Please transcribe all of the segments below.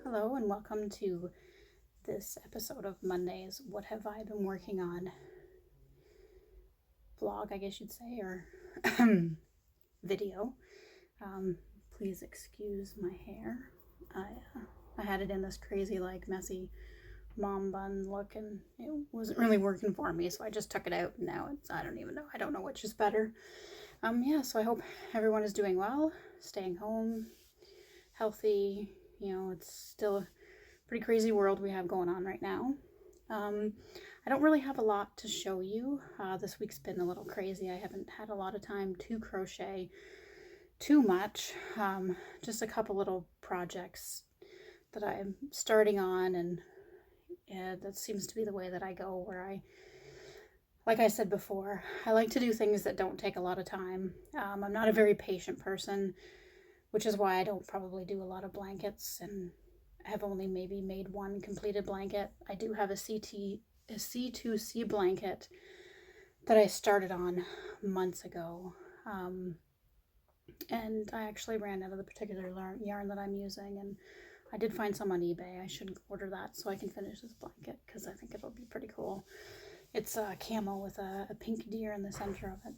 Hello and welcome to this episode of Monday's What Have I Been Working On vlog, I guess you'd say, or video. Please excuse my hair. I had it in this crazy, messy mom bun look, and it wasn't really working for me, so I just took it out, and now I don't even know. I don't know which is better. So I hope everyone is doing well, staying home, healthy. It's still a pretty crazy world we have going on right now. I don't really have a lot to show you. This week's been a little crazy. I haven't had a lot of time to crochet too much. Just a couple little projects that I'm starting on, and that seems to be the way that I go, where like I said before, I like to do things that don't take a lot of time. I'm not a very patient person, which is why I don't probably do a lot of blankets, and I have only maybe made one completed blanket. I do have a C2C blanket that I started on months ago. And I actually ran out of the particular yarn that I'm using, and I did find some on eBay. I should order that so I can finish this blanket because I think it'll be pretty cool. It's a camo with a pink deer in the center of it.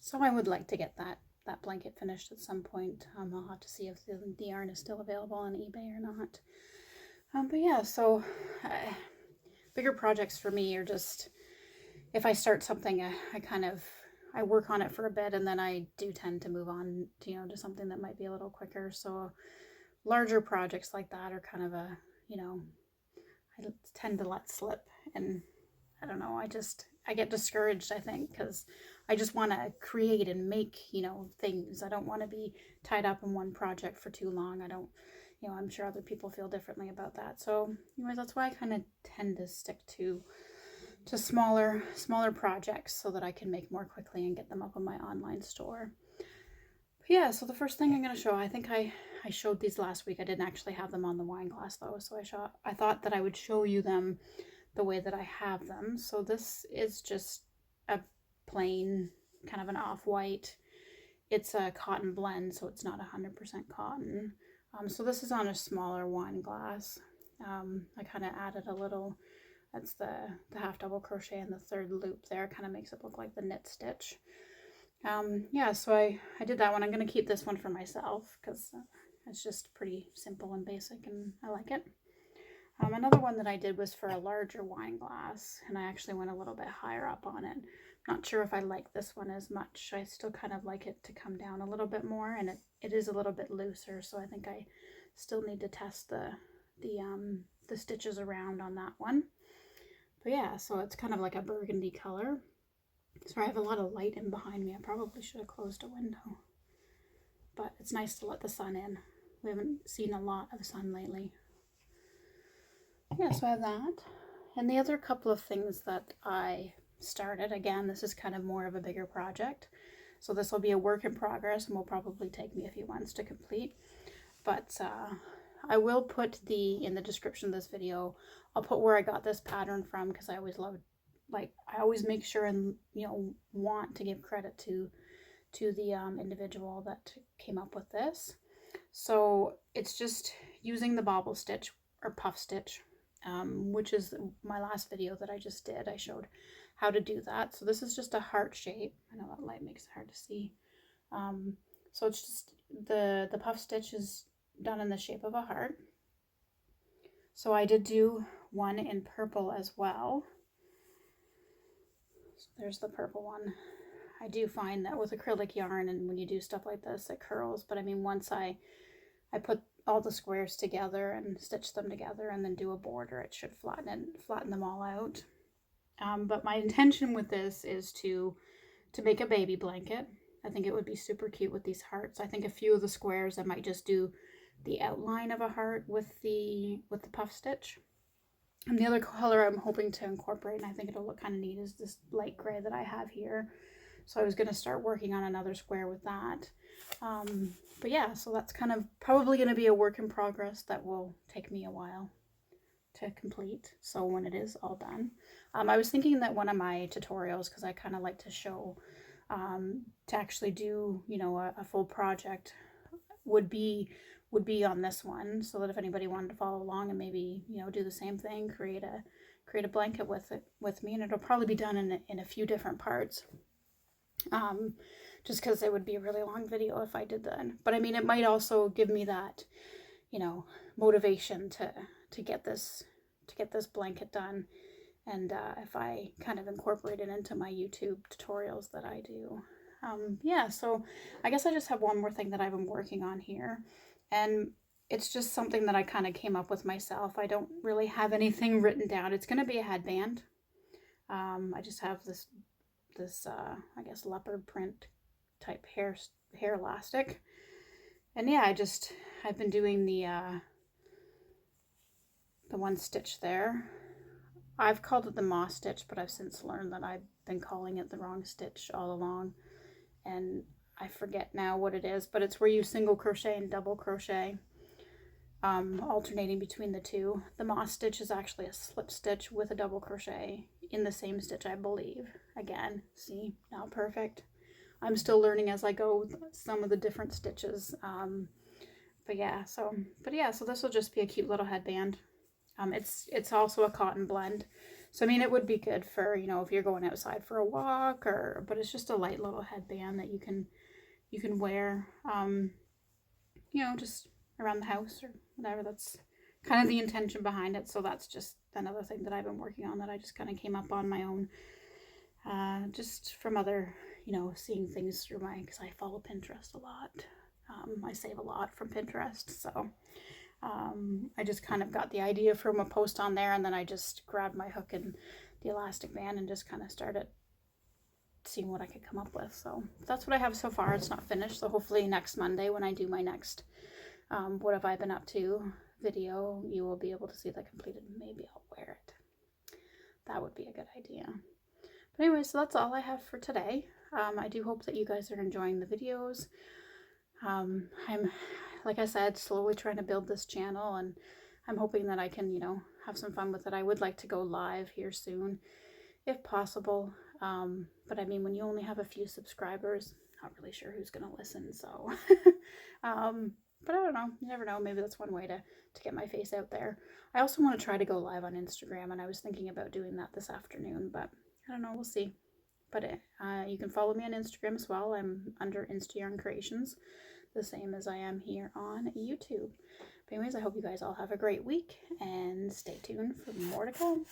So I would like to get that blanket finished at some point. I'll have to see if the yarn is still available on eBay or not. But yeah, so bigger projects for me are just, if I start something, I work on it for a bit, and then I do tend to move on to something that might be a little quicker. So larger projects like that are kind of I tend to let slip, and I don't know, I get discouraged, I think, because I just want to create and make, things. I don't want to be tied up in one project for too long. I'm sure other people feel differently about that. So anyways, that's why I kind of tend to stick to smaller projects so that I can make more quickly and get them up on my online store. But yeah, so the first thing I'm going to show, I think I showed these last week. I didn't actually have them on the wine glass though, so I thought that I would show you them the way that I have them. So this is just a plain, kind of an off-white. It's a cotton blend, so it's not 100% cotton. So this is on a smaller wine glass. I kind of added a little, that's the half double crochet in the third loop there, kind of makes it look like the knit stitch. So I did that one. I'm going to keep this one for myself because it's just pretty simple and basic, and I like it. Another one that I did was for a larger wine glass, and I actually went a little bit higher up on it. Not sure if I like this one as much. I still kind of like it to come down a little bit more, and it is a little bit looser, so I think I still need to test the stitches around on that one. But yeah, so it's kind of like a burgundy color. Sorry, I have a lot of light in behind me. I probably should have closed a window, but it's nice to let the sun in. We haven't seen a lot of sun lately. Yeah, so I have that. And the other couple of things that I started, again, this is kind of more of a bigger project. So this will be a work in progress and will probably take me a few months to complete. But I will put in the description of this video, I'll put where I got this pattern from, because I always love, I always make sure and, want to give credit to the individual that came up with this. So it's just using the bobble stitch or puff stitch, which is my last video that I just did. I showed how to do that. So this is just a heart shape. I know that light makes it hard to see. So it's just the puff stitch is done in the shape of a heart. So I did do one in purple as well. So there's the purple one. I do find that with acrylic yarn, and when you do stuff like this, it curls. But I mean, once I put all the squares together and stitch them together and then do a border, it should flatten them all out. But my intention with this is to make a baby blanket. I think it would be super cute with these hearts. I think a few of the squares I might just do the outline of a heart with the puff stitch. And the other color I'm hoping to incorporate, and I think it'll look kind of neat, is this light gray that I have here. So I was going to start working on another square with that. But yeah, so that's kind of probably going to be a work in progress that will take me a while to complete. So when it is all done, I was thinking that one of my tutorials, because I kind of like to show to actually do, you know, a full project would be on this one, so that if anybody wanted to follow along and maybe, you know, do the same thing, create a blanket with me, and it'll probably be done in a few different parts. Just because it would be a really long video if I did that. But I mean, it might also give me that, you know, motivation to get this blanket done. And if I kind of incorporate it into my YouTube tutorials that I do. Yeah, so I guess I just have one more thing that I've been working on here. And it's just something that I kind of came up with myself. I don't really have anything written down. It's going to be a headband. I just have this I guess leopard print type hair elastic. And yeah, I've been doing the one stitch there. I've called it the moss stitch, but I've since learned that I've been calling it the wrong stitch all along. And I forget now what it is, but it's where you single crochet and double crochet, alternating between the two. The moss stitch is actually a slip stitch with a double crochet in the same stitch, I believe. Again, see, now perfect. I'm still learning as I go with some of the different stitches. But yeah, so this will just be a cute little headband. It's also a cotton blend. So, I mean, it would be good for, you know, if you're going outside for a walk, but it's just a light little headband that you can wear, you know, just around the house or whatever. That's kind of the intention behind it. So that's just another thing that I've been working on that I just kind of came up on my own, just from other, you know, seeing things through because I follow Pinterest a lot. I save a lot from Pinterest, so I just kind of got the idea from a post on there, and then I just grabbed my hook and the elastic band and just kind of started seeing what I could come up with. So that's what I have so far. It's not finished, so hopefully next Monday when I do my next what have I been up to video, you will be able to see that completed. Maybe I'll wear it. That would be a good idea. But anyway, so that's all I have for today. I do hope that you guys are enjoying the videos. I'm, like I said, slowly trying to build this channel, and I'm hoping that I can, you know, have some fun with it. I would like to go live here soon, if possible. But I mean, when you only have a few subscribers, not really sure who's going to listen, so. But I don't know. You never know. Maybe that's one way to get my face out there. I also want to try to go live on Instagram, and I was thinking about doing that this afternoon, but I don't know. We'll see. But you can follow me on Instagram as well. I'm under Instagram Creations, the same as I am here on YouTube. But anyways, I hope you guys all have a great week, and stay tuned for more to come.